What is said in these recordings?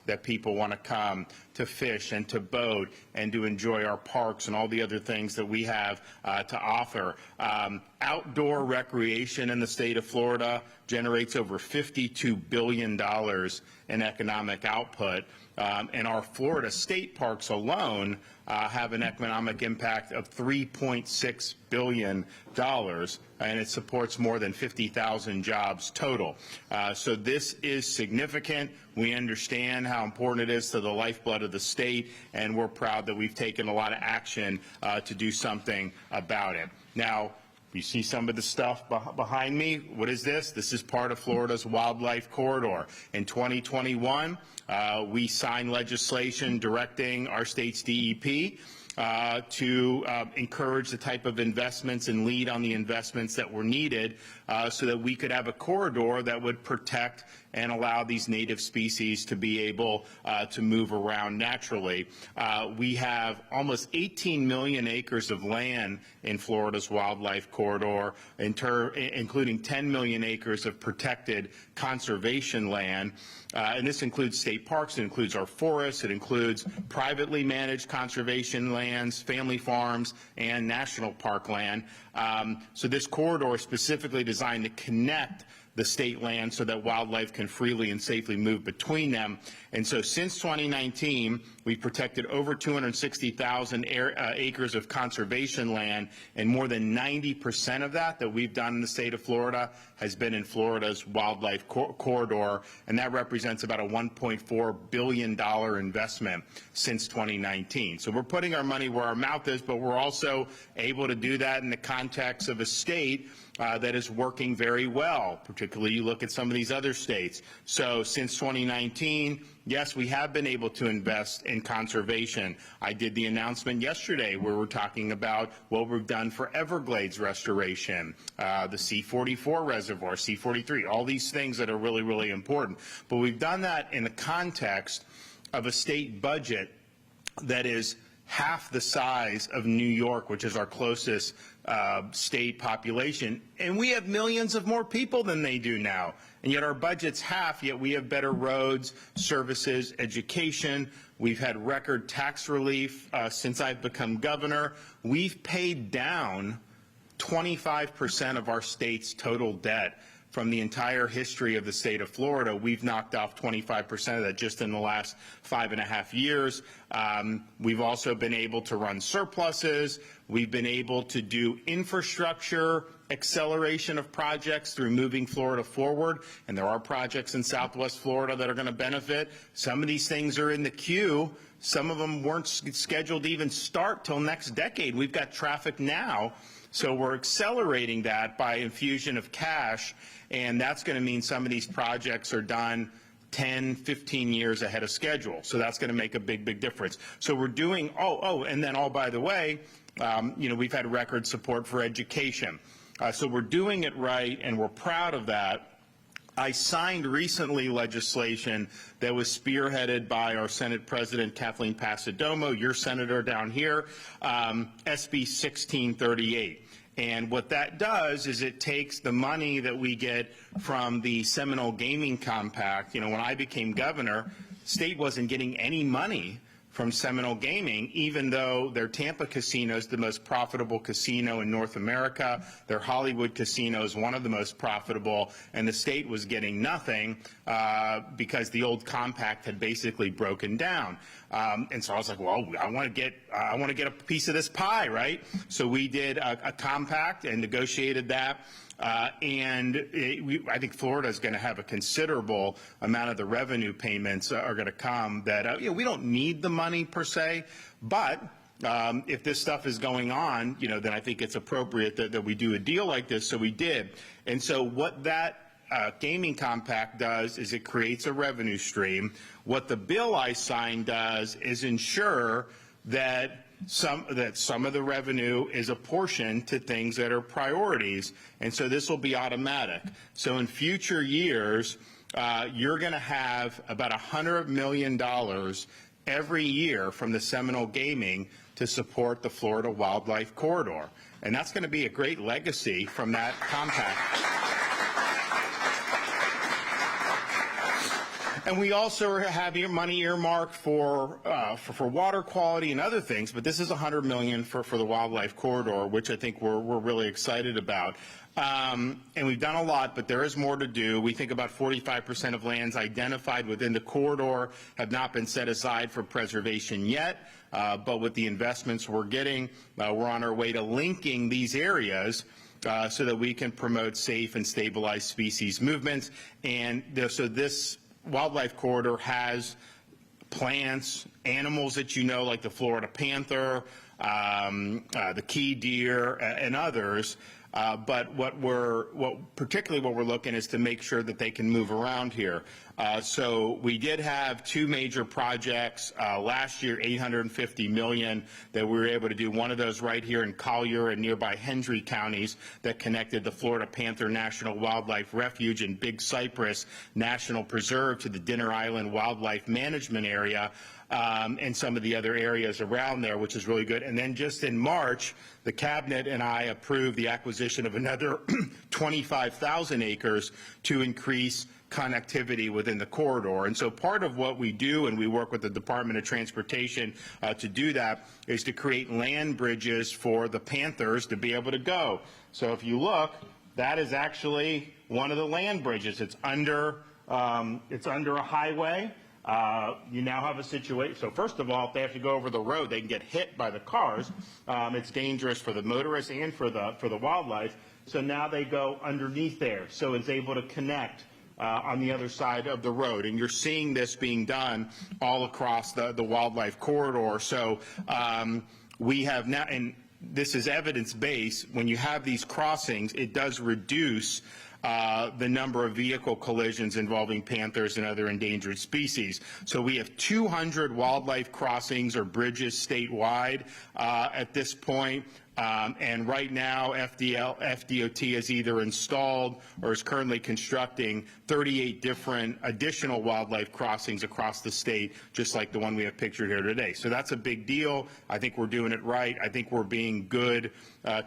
that people want to come to fish and to boat and to enjoy our parks and all the other things that we have to offer. Outdoor recreation in the state of Florida generates over $52 billion in economic output. And our Florida state parks alone have an economic impact of $3.6 billion, and it supports more than 50,000 jobs total. So this is significant. We understand how important it is to the lifeblood of the state, and we're proud that we've taken a lot of action to do something about it. Now, you see some of the stuff behind me. What is this? This is part of Florida's wildlife corridor. In 2021, we signed legislation directing our state's DEP to encourage the type of investments and lead on the investments that were needed so that we could have a corridor that would protect and allow these native species to be able to move around naturally. We have almost 18 million acres of land in Florida's wildlife corridor, including 10 million acres of protected conservation land. And this includes state parks, it includes our forests, it includes privately managed conservation lands, family farms, and national park land. So this corridor is specifically designed to connect the state land so that wildlife can freely and safely move between them. And so since 2019, we've protected over 260,000 acres of conservation land, and more than 90% of that we've done in the state of Florida has been in Florida's wildlife corridor, and that represents about a $1.4 billion investment since 2019. So we're putting our money where our mouth is, but we're also able to do that in the context of a state that is working very well, particularly you look at some of these other states. So since 2019, yes, we have been able to invest in conservation. I did the announcement yesterday where we're talking about what we've done for Everglades restoration, the C-44 reservoir, C-43, all these things that are really, really important. But we've done that in the context of a state budget that is half the size of New York, which is our closest state population, and we have millions of more people than they do now, and yet our budget's half, yet we have better roads, services, education. We've had record tax relief since I've become governor. We've paid down 25% of our state's total debt. From the entire history of the state of Florida, we've knocked off 25% of that just in the last 5.5 years. We've also been able to run surpluses. We've been able to do infrastructure acceleration of projects through moving Florida forward, and there are projects in Southwest Florida that are going to benefit. Some of these things are in the queue. Some of them weren't scheduled to even start till next decade. We've got traffic now. So we're accelerating that by infusion of cash, and that's going to mean some of these projects are done 10, 15 years ahead of schedule. So that's going to make a big, big difference. So we're doing, and then, by the way, we've had record support for education. So we're doing it right, and we're proud of that. I signed recently legislation that was spearheaded by our Senate President Kathleen Passidomo, your senator down here, SB 1638. And what that does is it takes the money that we get from the Seminole Gaming Compact. When I became governor, the state wasn't getting any money from Seminole Gaming, even though their Tampa casino is the most profitable casino in North America. Their Hollywood casino is one of the most profitable, and the state was getting nothing because the old compact had basically broken down. And so I was like, well, I want to get a piece of this pie, right? So we did a compact and negotiated that. I think Florida is going to have a considerable amount of the revenue payments are going to come that we don't need the money per se, but if this stuff is going on, then I think it's appropriate that we do a deal like this. So we did. And so what that gaming compact does is it creates a revenue stream. What the bill I signed does is ensure that some of the revenue is apportioned to things that are priorities, and so this will be automatic. So in future years, you're going to have about $100 million every year from the Seminole Gaming to support the Florida Wildlife Corridor, and that's going to be a great legacy from that compact. And we also have money earmarked for water quality and other things, but this is $100 million for the wildlife corridor, which I think we're really excited about. And we've done a lot, but there is more to do. We think about 45% of lands identified within the corridor have not been set aside for preservation yet, but with the investments we're getting, we're on our way to linking these areas so that we can promote safe and stabilized species movements. And so this wildlife corridor has plants, animals that you know, like the Florida panther, the key deer, and others. But particularly what we're looking is to make sure that they can move around here. So we did have two major projects last year, $850 million, that we were able to do. One of those right here in Collier and nearby Hendry counties that connected the Florida Panther National Wildlife Refuge and Big Cypress National Preserve to the Dinner Island Wildlife Management Area. And some of the other areas around there, which is really good. And then just in March, the Cabinet and I approved the acquisition of another 25,000 acres to increase connectivity within the corridor. And so part of what we do, and we work with the Department of Transportation to do that, is to create land bridges for the panthers to be able to go. So if you look, that is actually one of the land bridges. It's under a highway. You now have a situation. So first of all, if they have to go over the road, they can get hit by the cars. It's dangerous for the motorists and for the wildlife. So now they go underneath there. So it's able to connect on the other side of the road. And you're seeing this being done all across the wildlife corridor. So we have now, and this is evidence-based, when you have these crossings, it does reduce the number of vehicle collisions involving panthers and other endangered species. So we have 200 wildlife crossings or bridges statewide at this point. And right now, FDOT has either installed or is currently constructing 38 different additional wildlife crossings across the state, just like the one we have pictured here today. So that's a big deal. I think we're doing it right. I think we're being good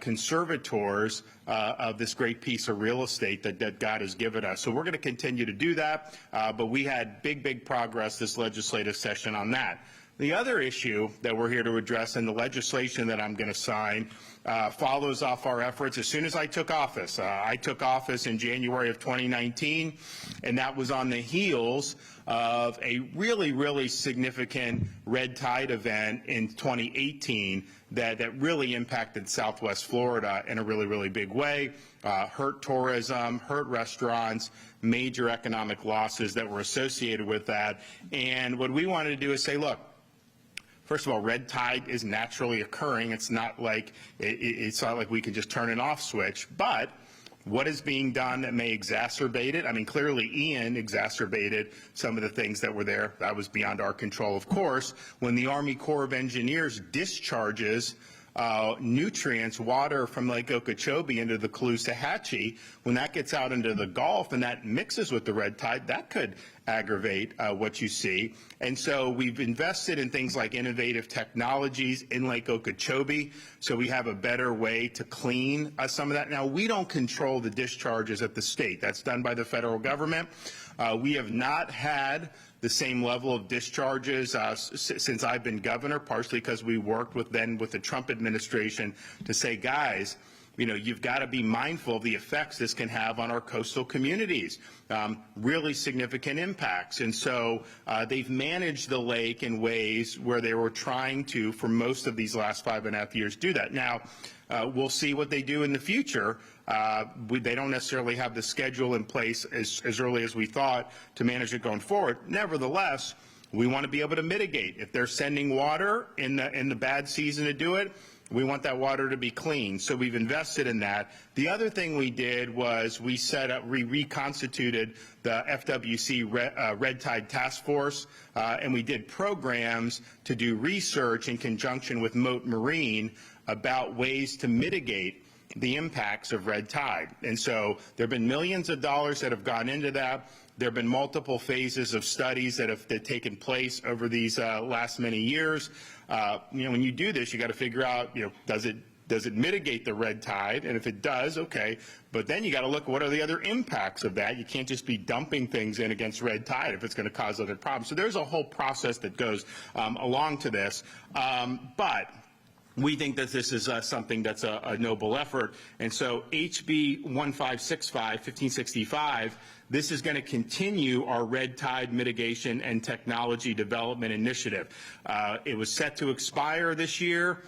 conservators of this great piece of real estate that God has given us. So we're going to continue to do that, but we had big progress this legislative session on that. The other issue that we're here to address in the legislation that I'm going to sign follows off our efforts as soon as I took office. I took office in January of 2019, and that was on the heels of a really significant red tide event in 2018 that really impacted Southwest Florida in a really big way, hurt tourism, hurt restaurants, major economic losses that were associated with that. And what we wanted to do is say, look, first of all, red tide is naturally occurring. It's not like we can just turn an off switch. But what is being done that may exacerbate it? I mean, clearly Ian exacerbated some of the things that were there. That was beyond our control, of course. When the Army Corps of Engineers discharges nutrients, water from Lake Okeechobee into the Caloosahatchee, when that gets out into the Gulf and that mixes with the red tide, that could aggravate what you see. And so we've invested in things like innovative technologies in Lake Okeechobee, so we have a better way to clean some of that. Now, we don't control the discharges at the state. That's done by the federal government. We have not had the same level of discharges since I've been governor, partially because we worked with the Trump administration to say, guys, you know, you've got to be mindful of the effects this can have on our coastal communities, really significant impacts. And so they've managed the lake in ways where they were trying to, for most of these last 5.5 years, do that. Now, we'll see what they do in the future. They don't necessarily have the schedule in place as early as we thought to manage it going forward. Nevertheless, we want to be able to mitigate. If they're sending water in the bad season to do it, we want that water to be clean. So we've invested in that. The other thing we did was we reconstituted the FWC Red Tide Task Force, and we did programs to do research in conjunction with Moat Marine about ways to mitigate the impacts of red tide. And so there have been millions of dollars that have gone into that. There have been multiple phases of studies that have taken place over these last many years. You know, when you do this, you got to figure out, you know, does it Does it mitigate the red tide? And if it does, okay. But then you got to look at what are the other impacts of that. You can't just be dumping things in against red tide if it's going to cause other problems. So there's a whole process that goes along to this. But we think that this is something that's a noble effort. And so HB 1565, this is going to continue our red tide mitigation and technology development initiative. It was set to expire this year.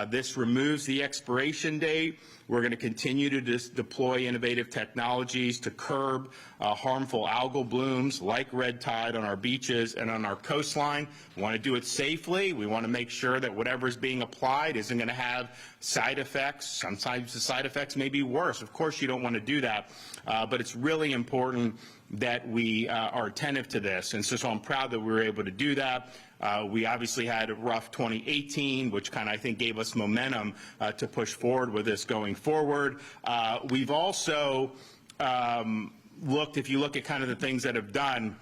This removes the expiration date. We're going to continue to deploy innovative technologies to curb harmful algal blooms like red tide on our beaches and on our coastline. We want to do it safely. We want to make sure that whatever is being applied isn't going to have side effects. Sometimes the side effects may be worse. Of course, you don't want to do that, but it's really important that we are attentive to this. And so I'm proud that we were able to do that. We obviously had a rough 2018, which kind of, I think, gave us momentum to push forward with this going forward. We've also looked, if you look at kind of the things that have done,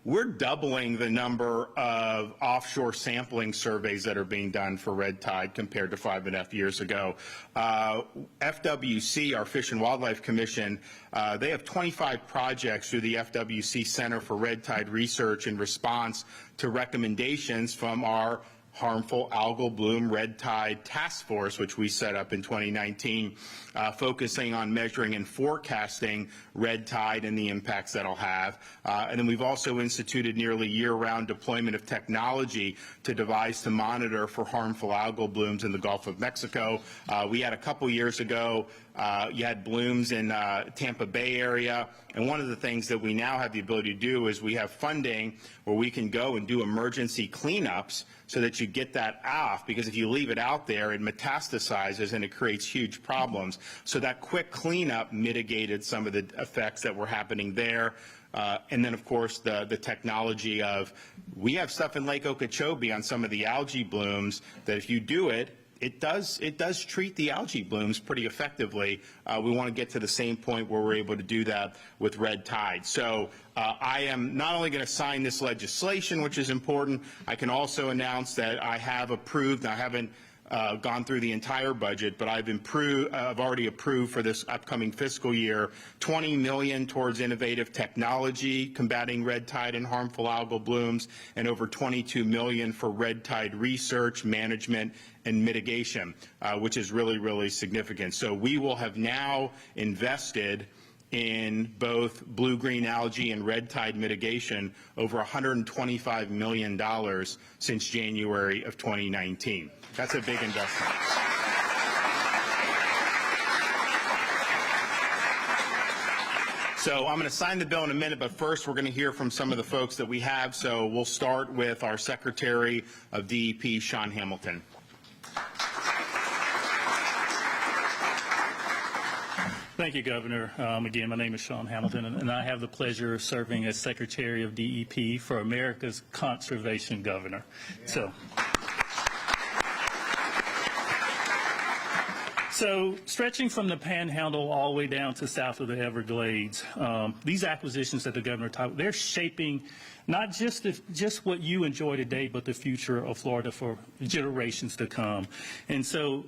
we're doubling the number of offshore sampling surveys that are being done for red tide compared to 5.5 years ago. FWC, our Fish and Wildlife Commission, they have 25 projects through the FWC Center for Red Tide Research in response to recommendations from our harmful algal bloom red tide task force, which we set up in 2019, focusing on measuring and forecasting red tide and the impacts that it'll have. And then we've also instituted nearly year-round deployment of technology to devise to monitor for harmful algal blooms in the Gulf of Mexico. We had a couple years ago, you had blooms in Tampa Bay area, and one of the things that we now have the ability to do is we have funding where we can go and do emergency cleanups so that you get that off, because if you leave it out there, it metastasizes and it creates huge problems. So that quick cleanup mitigated some of the effects that were happening there. And then, of course, the technology of, we have stuff in Lake Okeechobee on some of the algae blooms that if you do it, it does treat the algae blooms pretty effectively. We want to get to the same point where we're able to do that with red tide. So I am not only going to sign this legislation, which is important, I can also announce that I have approved, I haven't gone through the entire budget, but I've already approved for this upcoming fiscal year $20 million towards innovative technology combating red tide and harmful algal blooms, and over $22 million for red tide research, management, and mitigation, which is really, really significant. So we will have now invested in both blue-green algae and red tide mitigation over $125 million since January of 2019. That's a big investment. So I'm going to sign the bill in a minute, but first we're going to hear from some of the folks that we have. So we'll start with our Secretary of DEP, Shawn Hamilton. Thank you, Governor. Again, my name is Shawn Hamilton, and I have the pleasure of serving as Secretary of DEP for America's Conservation Governor. Yeah. So stretching from the Panhandle all the way down to south of the Everglades, these acquisitions that the Governor talked about, they're shaping not just what you enjoy today, but the future of Florida for generations to come. And so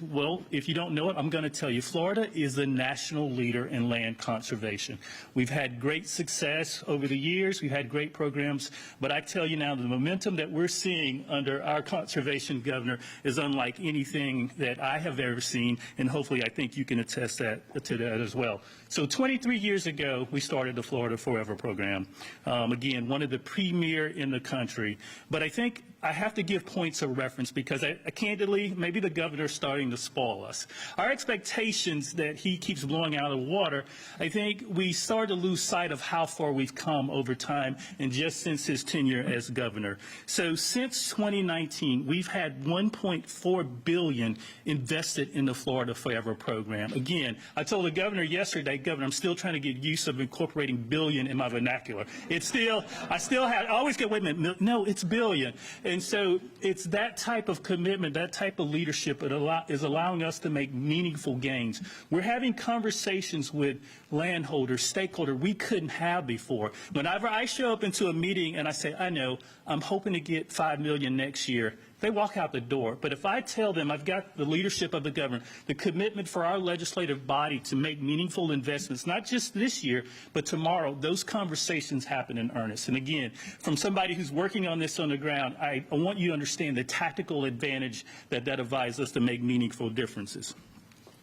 well, if you don't know it, I'm going to tell you, Florida is the national leader in land conservation. We've had great success over the years. We've had great programs, but I tell you now, the momentum that we're seeing under our conservation governor is unlike anything that I have ever seen, and hopefully I think you can attest to that as well. So 23 years ago, we started the Florida Forever program. Again, one of the premier in the country. But I think I have to give points of reference because candidly, maybe the governor's starting to spoil us. Our expectations that he keeps blowing out of the water, I think we start to lose sight of how far we've come over time and just since his tenure as governor. So since 2019, we've had $1.4 billion invested in the Florida Forever program. Again, I told the governor yesterday, Governor, I'm still trying to get used of incorporating billion in my vernacular. I always get, wait a minute, no, it's billion. And so it's that type of commitment, that type of leadership that is allowing us to make meaningful gains. We're having conversations with landholders, stakeholders we couldn't have before. Whenever I show up into a meeting and I say, I know, I'm hoping to get $5 million next year, they walk out the door. But if I tell them I've got the leadership of the government, the commitment for our legislative body to make meaningful investments, not just this year, but tomorrow, those conversations happen in earnest. And again, from somebody who's working on this on the ground, I want you to understand the tactical advantage that provides us to make meaningful differences.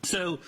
So,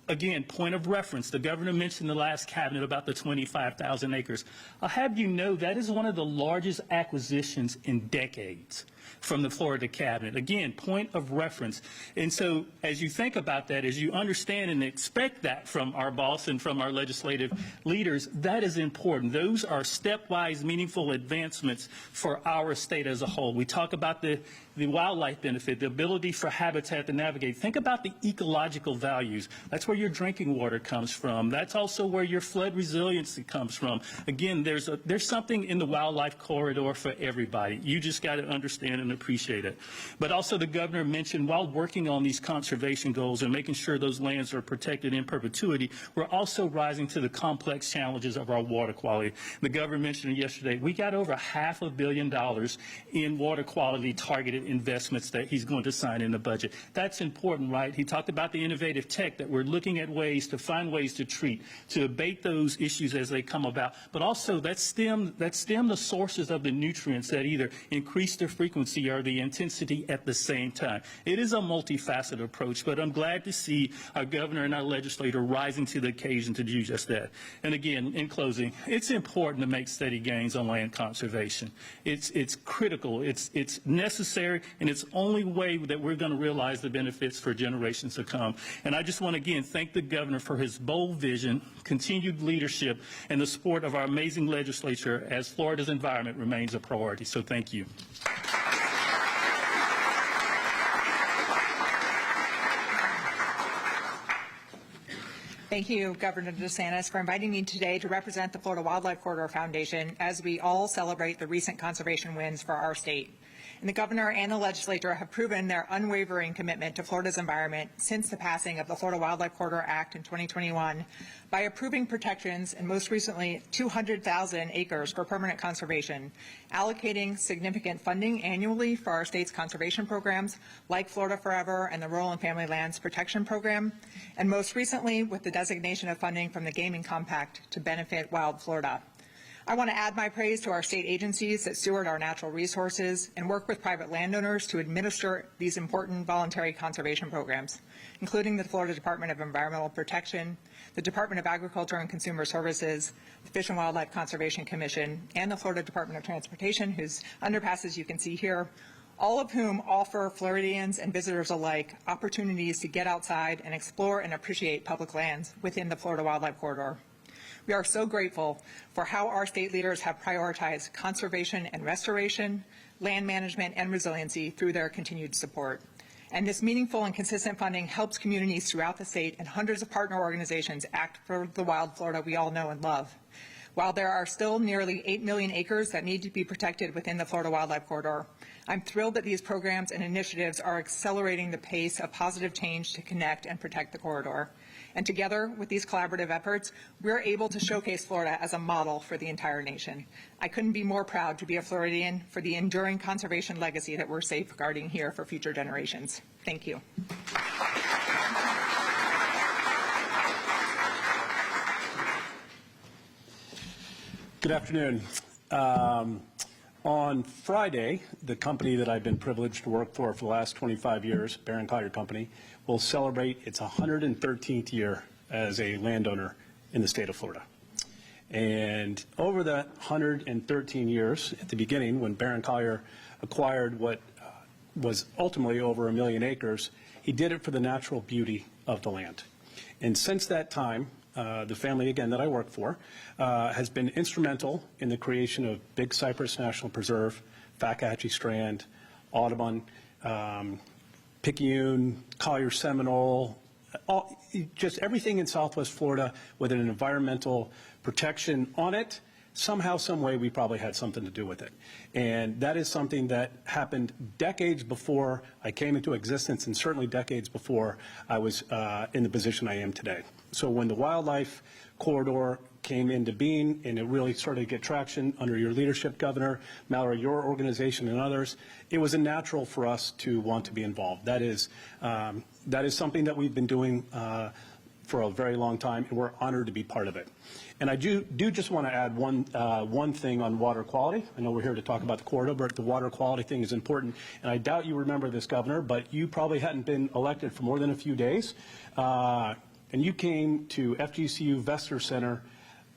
again, point of reference, the governor mentioned the last cabinet about the 25,000 acres. I'll have you know that is one of the largest acquisitions in decades from the Florida cabinet. Again, point of reference. And so as you think about that, as you understand and expect that from our boss and from our legislative leaders, that is important. Those are stepwise, meaningful advancements for our state as a whole. We talk about the wildlife benefit, the ability for habitat to navigate. Think about the ecological values. That's where your drinking water comes from. That's also where your flood resiliency comes from. Again, there's something in the wildlife corridor for everybody. You just got to understand and appreciate it. But also the governor mentioned while working on these conservation goals and making sure those lands are protected in perpetuity, we're also rising to the complex challenges of our water quality. The governor mentioned yesterday, we got over $500 million in water quality targeted investments that he's going to sign in the budget. That's important, right? He talked about the innovative tech that we're looking at ways to find ways to treat, to abate those issues as they come about, but also that stem the sources of the nutrients that either increase the frequency or the intensity at the same time. It is a multifaceted approach, but I'm glad to see our governor and our legislator rising to the occasion to do just that. And again, in closing, it's important to make steady gains on land conservation. It's critical, it's necessary, and it's the only way that we're going to realize the benefits for generations to come. And I just want to again thank the governor for his bold vision, continued leadership, and the support of our amazing legislature as Florida's environment remains a priority. So thank you. Thank you, Governor DeSantis, for inviting me today to represent the Florida Wildlife Corridor Foundation as we all celebrate the recent conservation wins for our state. And the governor and the legislature have proven their unwavering commitment to Florida's environment since the passing of the Florida Wildlife Corridor Act in 2021 by approving protections and most recently 200,000 acres for permanent conservation, allocating significant funding annually for our state's conservation programs like Florida Forever and the Rural and Family Lands Protection Program, and most recently with the designation of funding from the Gaming Compact to benefit Wild Florida. I want to add my praise to our state agencies that steward our natural resources and work with private landowners to administer these important voluntary conservation programs, including the Florida Department of Environmental Protection, the Department of Agriculture and Consumer Services, the Fish and Wildlife Conservation Commission, and the Florida Department of Transportation, whose underpasses you can see here, all of whom offer Floridians and visitors alike opportunities to get outside and explore and appreciate public lands within the Florida Wildlife Corridor. We are so grateful for how our state leaders have prioritized conservation and restoration, land management, and resiliency through their continued support. And this meaningful and consistent funding helps communities throughout the state and hundreds of partner organizations act for the wild Florida we all know and love. While there are still nearly 8 million acres that need to be protected within the Florida Wildlife Corridor, I'm thrilled that these programs and initiatives are accelerating the pace of positive change to connect and protect the corridor. And together with these collaborative efforts, we're able to showcase Florida as a model for the entire nation. I couldn't be more proud to be a Floridian for the enduring conservation legacy that we're safeguarding here for future generations. Thank you. Good afternoon. On Friday, the company that I've been privileged to work for the last 25 years, Barron Collier Company, will celebrate its 113th year as a landowner in the state of Florida. And over that 113 years, at the beginning, when Barron Collier acquired what was ultimately over 1 million acres, he did it for the natural beauty of the land. And since that time, the family, again, that I work for, has been instrumental in the creation of Big Cypress National Preserve, Fakahatchee Strand, Audubon, Picayune, Collier Seminole, just everything in Southwest Florida with an environmental protection on it. Somehow, some way, we probably had something to do with it. And that is something that happened decades before I came into existence and certainly decades before I was in the position I am today. So when the wildlife corridor came into being, and it really started to get traction under your leadership, Governor, Mallory, your organization, and others. It was a natural for us to want to be involved. That is something that we've been doing for a very long time, and we're honored to be part of it. And I do just want to add one thing on water quality. I know we're here to talk about the corridor, but the water quality thing is important. And I doubt you remember this, Governor, but you probably hadn't been elected for more than a few days. And you came to FGCU Vestor Center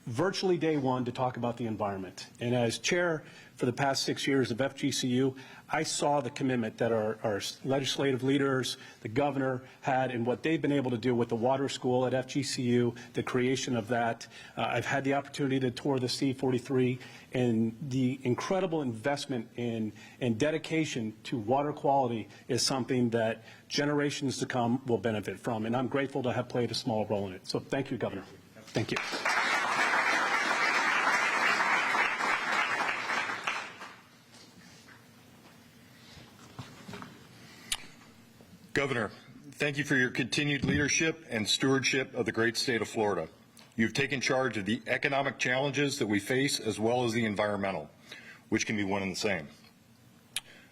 virtually day one to talk about the environment. And as chair for the past 6 years of FGCU, I saw the commitment that our legislative leaders, the governor had, and what they've been able to do with the water school at FGCU, the creation of that. I've had the opportunity to tour the C-43, and the incredible investment in and dedication to water quality is something that generations to come will benefit from. And I'm grateful to have played a small role in it. So thank you, Governor. Thank you. Governor, thank you for your continued leadership and stewardship of the great state of Florida. You've taken charge of the economic challenges that we face as well as the environmental, which can be one and the same.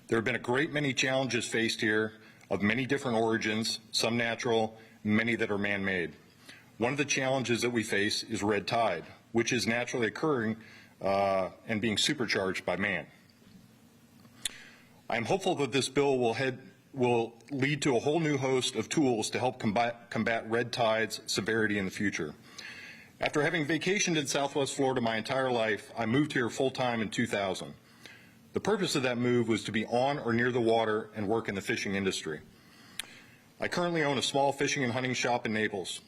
There have been a great many challenges faced here of many different origins, some natural, many that are man-made. One of the challenges that we face is red tide, which is naturally occurring and being supercharged by man. I am hopeful that this bill will lead to a whole new host of tools to help combat red tide's severity in the future. After having vacationed in Southwest Florida my entire life, I moved here full-time in 2000. The purpose of that move was to be on or near the water and work in the fishing industry. I currently own a small fishing and hunting shop in Naples.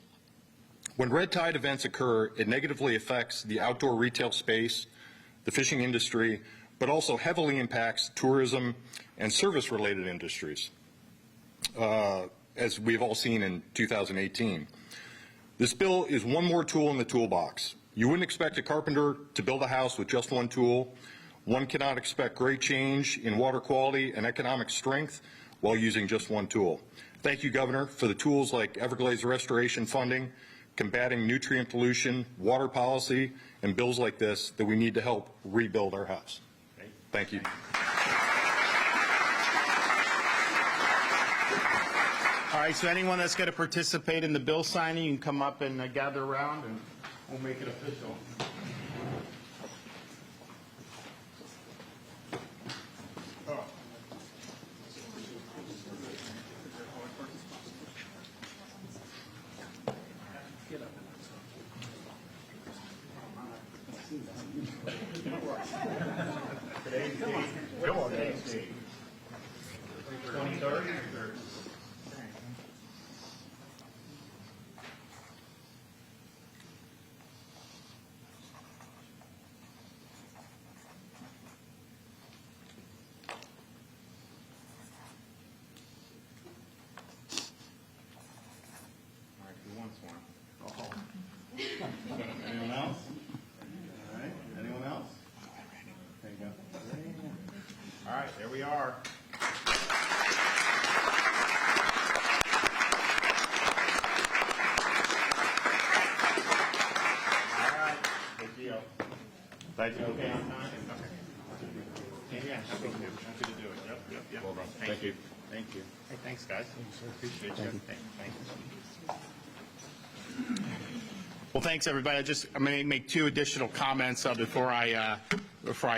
When red tide events occur, it negatively affects the outdoor retail space, the fishing industry, but also heavily impacts tourism and service-related industries, as we've all seen in 2018. This bill is one more tool in the toolbox. You wouldn't expect a carpenter to build a house with just one tool. One cannot expect great change in water quality and economic strength while using just one tool. Thank you, Governor, for the tools like Everglades restoration funding, combating nutrient pollution, water policy, and bills like this that we need to help rebuild our house. Thank you. All right, so anyone that's going to participate in the bill signing, you can come up and gather around, and we'll make it official. Today's date. Come on, today's date. 23rd. Anyone else? All right. Anyone else? There you go. All right, there we are. All right. Good deal. Thank you. Okay on time? Okay. Yeah, happy to do it. Yep. Well done. Thank you. Thank you. Hey, thanks, guys. Appreciate you. Thank you. Well, thanks, everybody. I'm going to make two additional comments before I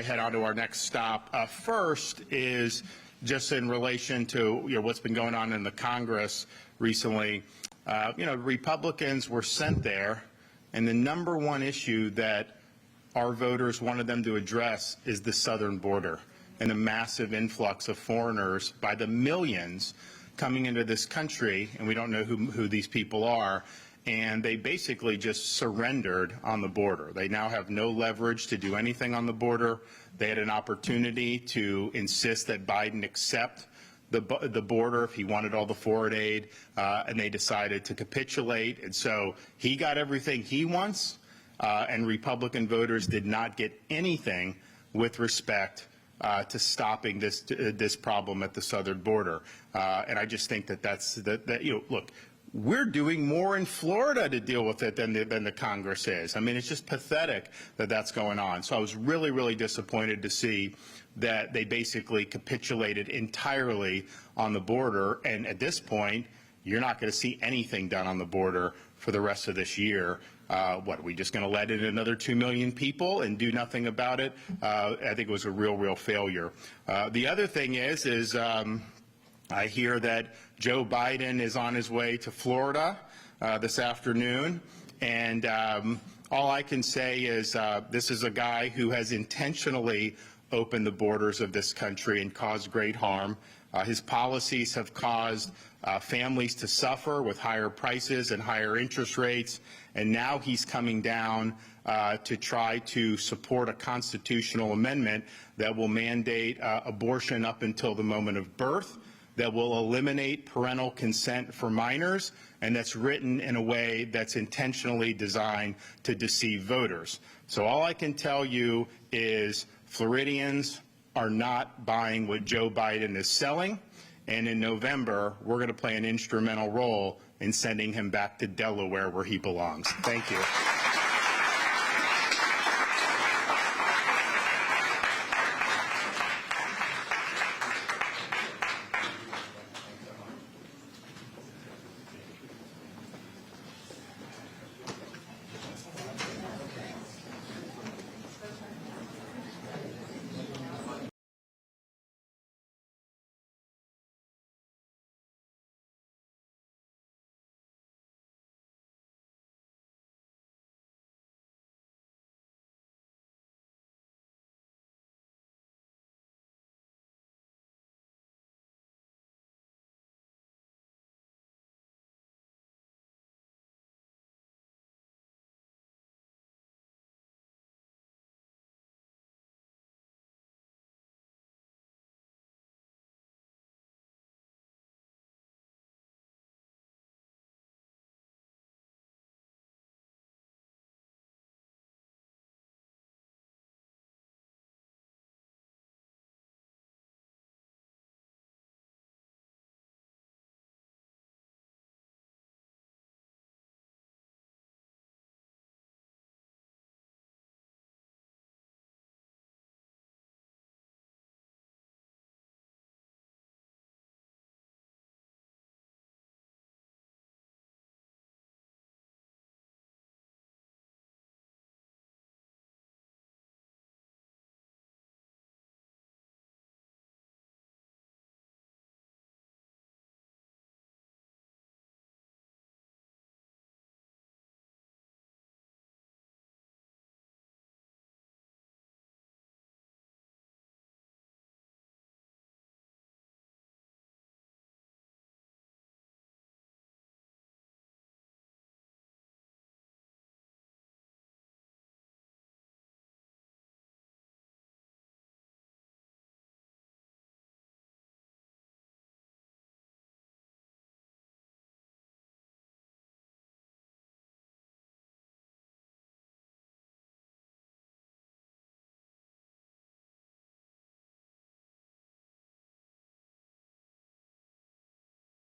head on to our next stop. First is just in relation to what's been going on in the Congress recently. Republicans were sent there, and the number one issue that our voters wanted them to address is the southern border and the massive influx of foreigners by the millions coming into this country, and we don't know who these people are. And they basically just surrendered on the border. They now have no leverage to do anything on the border. They had an opportunity to insist that Biden accept the border if he wanted all the forward aid, and they decided to capitulate. And so he got everything he wants, and Republican voters did not get anything with respect to stopping this problem at the southern border. And I just think look, we're doing more in Florida to deal with it than the Congress is. I mean, it's just pathetic that that's going on. So I was really, really disappointed to see that they basically capitulated entirely on the border. And at this point, you're not going to see anything done on the border for the rest of this year. What, are we just going to let in another 2 million people and do nothing about it? I think it was a real, real failure. The other thing is I hear that Joe Biden is on his way to Florida this afternoon, and all I can say is this is a guy who has intentionally opened the borders of this country and caused great harm. His policies have caused families to suffer with higher prices and higher interest rates, and now he's coming down to try to support a constitutional amendment that will mandate abortion up until the moment of birth, that will eliminate parental consent for minors, and that's written in a way that's intentionally designed to deceive voters. So all I can tell you is Floridians are not buying what Joe Biden is selling, and in November, we're going to play an instrumental role in sending him back to Delaware where he belongs. Thank you.